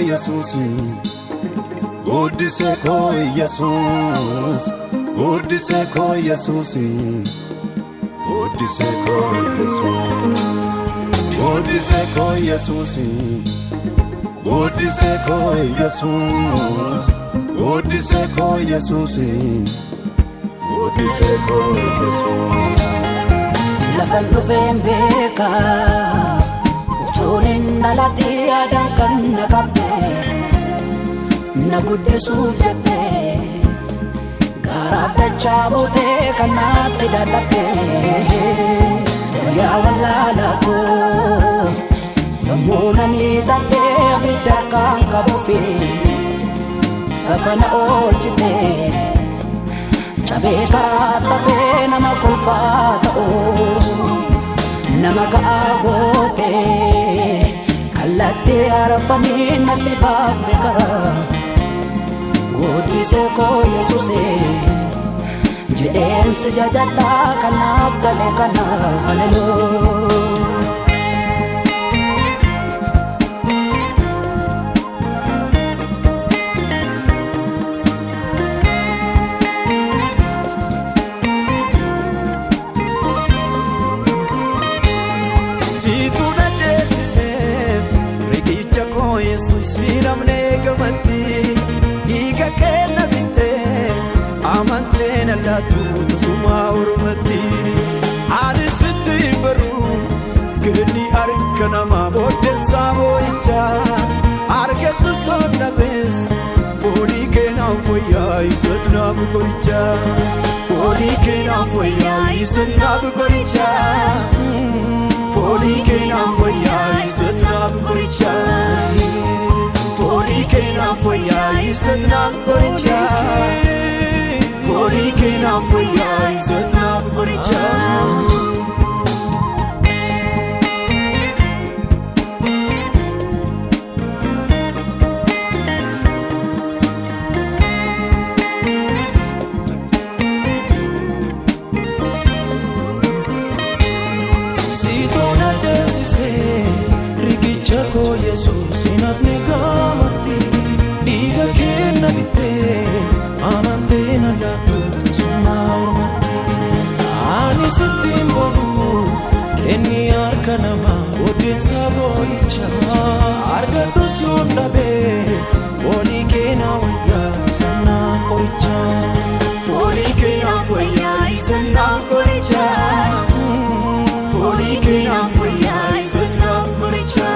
Jesus, Odiseko Jesus, Odiseko Jesus, Odiseko Jesus, Odiseko Jesus, Odiseko Jesus, Odiseko Jesus, Odiseko Jesus. La fanno fembeka, utunin nalati adankan nakabe, nagude sujete, garab dachabote kanati dadape, ya walala ko, yamuna ni dade abidakan kabufi, safana olchite. Chabeka tape nama kulfata o nama kaabote kalate arafani nati bafekara Odiseko Jesus jeden sejajata kanap kale kana hallelujah. La tu suma urmati arisitti baru gani arkana ma bodel samoicha argetu sonabes foli kena foya isna bukoricha foli kena foya isna bukoricha foli kena foya isna bukoricha foli kena foya isna bukoricha Foli kena foya isna bukoricha Sitona jesise rikicha ko Jesus inafne gamati diga kena bite amante nalatu suma urmati ani sitimboru keni arkanama odin saboicha argatu sundabes foli kena waya sanna koricha Foli kena foya isna bukoricha Foli kena foya isna bukoricha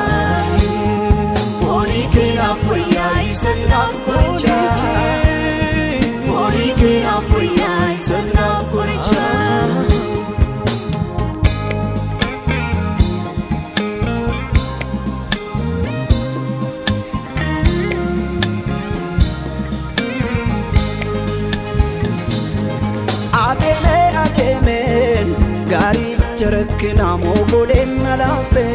Foli kena foya isna bukoricha Foli kena foya isna bukoricha Ademe ademen gari charakna mogolen alafe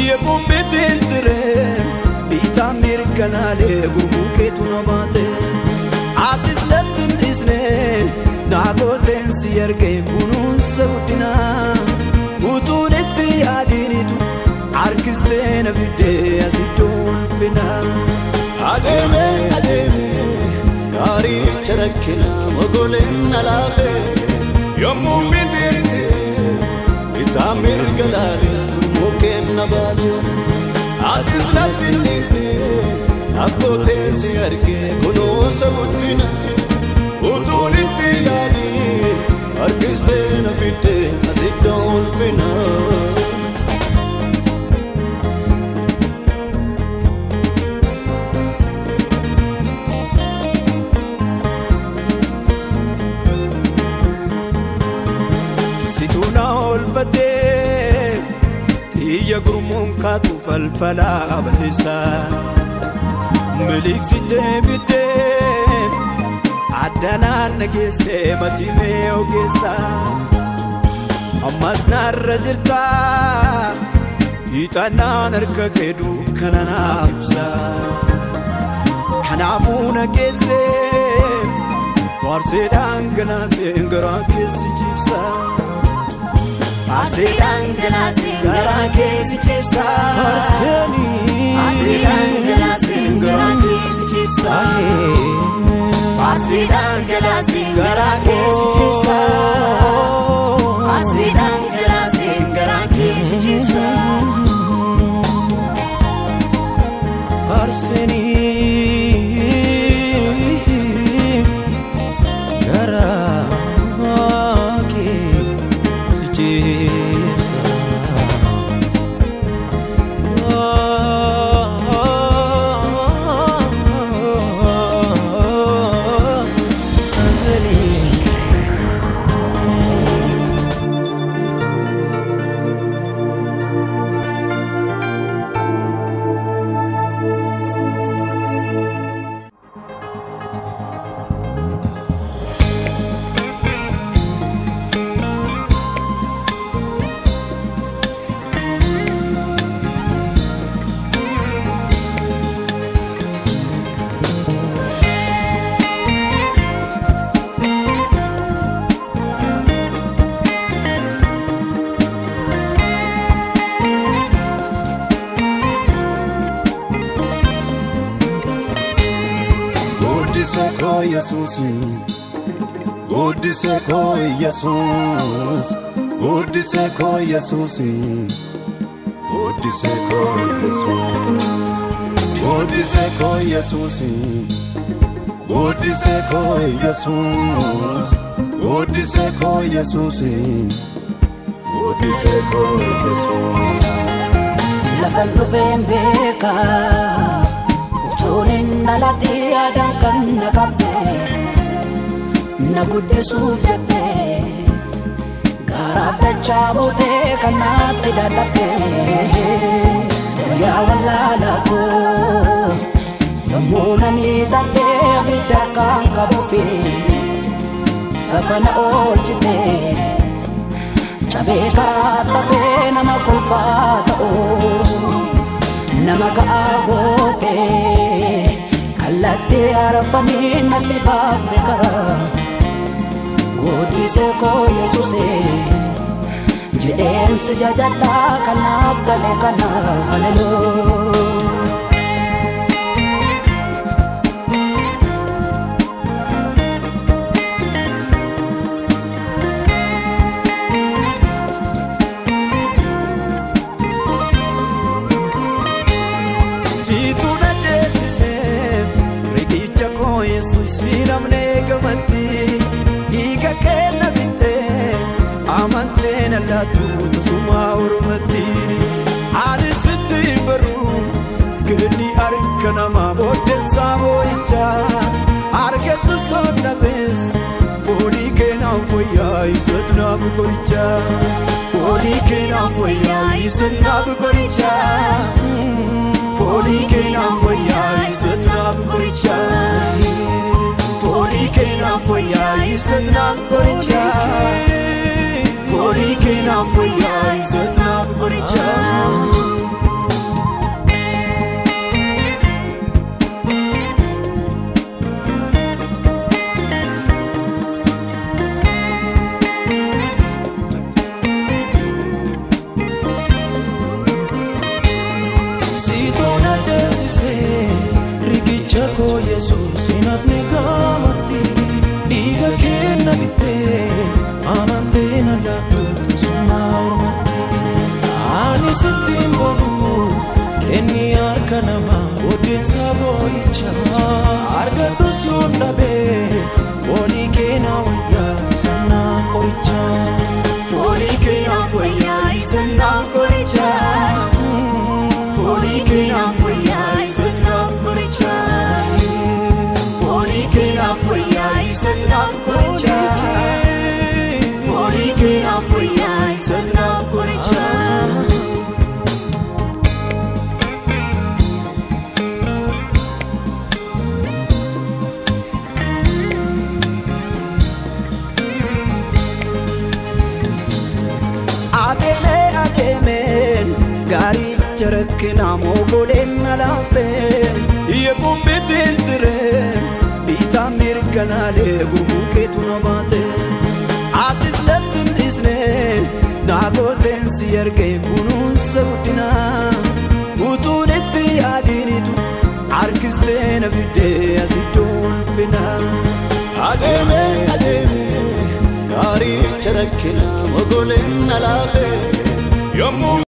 ye bombetin tre bita mirkanale gumuke tunabate atis latin isne nagoten siyerge bunun saudina utunetti adinitu arkistena vide asidon fina Ademe gari charakna mogolen alafe yomum bitirti itamir galari muken nabatu atis latinni agote siyarge kuno sabudina utulitti yani arkistena fitte asidol fina Tiya gurmun katu falfala ablisa Melik site bide Adana nagese matime ogesa Ammas narra jirta Itana narka kedu kanana absa Kanafu nagese Farse dangana sengara kesi jibsa Asidangana singara kesi chipsa Arseni Asidangana singara gara keessa jibsa asii dhangalaasee gara keessa jibsa arsenii gara keessa jibsa Udiseko Jesus, Udiseko Jesus, Udiseko Jesus, Udiseko Jesus, Udiseko Jesus, Udiseko Jesus, Udiseko Jesus. Lafan November, utunin nalati adakan nakabe. Naguddesu jette garab dachabote kanatti dadhabe ya wallala ko yomuna mi tadde abidda kan kabufi safana olchite chabe karattafe nama kulfata o nama gaabote kallatti arafani natti baafe kara Udiseko Yesuse jedheen si jajadha kanaaf gale kana hallelujah Situ na jesise rigicha ko Yesus siramne gamatti Iga kena bitte amantena la tu suma urmati arisitti baru geni arkana ma bodel samoicha argetu sonna bes foli kena foya isatna bukoricha foli kena foya isatna bukoricha foli kena foya isatna bukoricha Foli kena foya isatna bukoricha Foli kena foya isatna bukoricha Sitona jesise rigicha ko Jesus inafni gamatti diga kenna bitte amantena latu suma urmatti ani sittin boru kenni arkana ma odin saboicha argatu sunda bes foli kena waya sanna koricha Foli kena foya isatna bukoricha Foli kena foya isatna bukoricha Foli kena foya isatna bukoricha Foli kena foya isatna bukoricha Gari charakna mogolen nalafe ye kumbitin tire bita mirkanale gumuke tunabate atis latin isne nagoten siyarge bunun sautina utunetti arkistena vide asidon fina Ademe rakkina mogoleen na laafe yommuu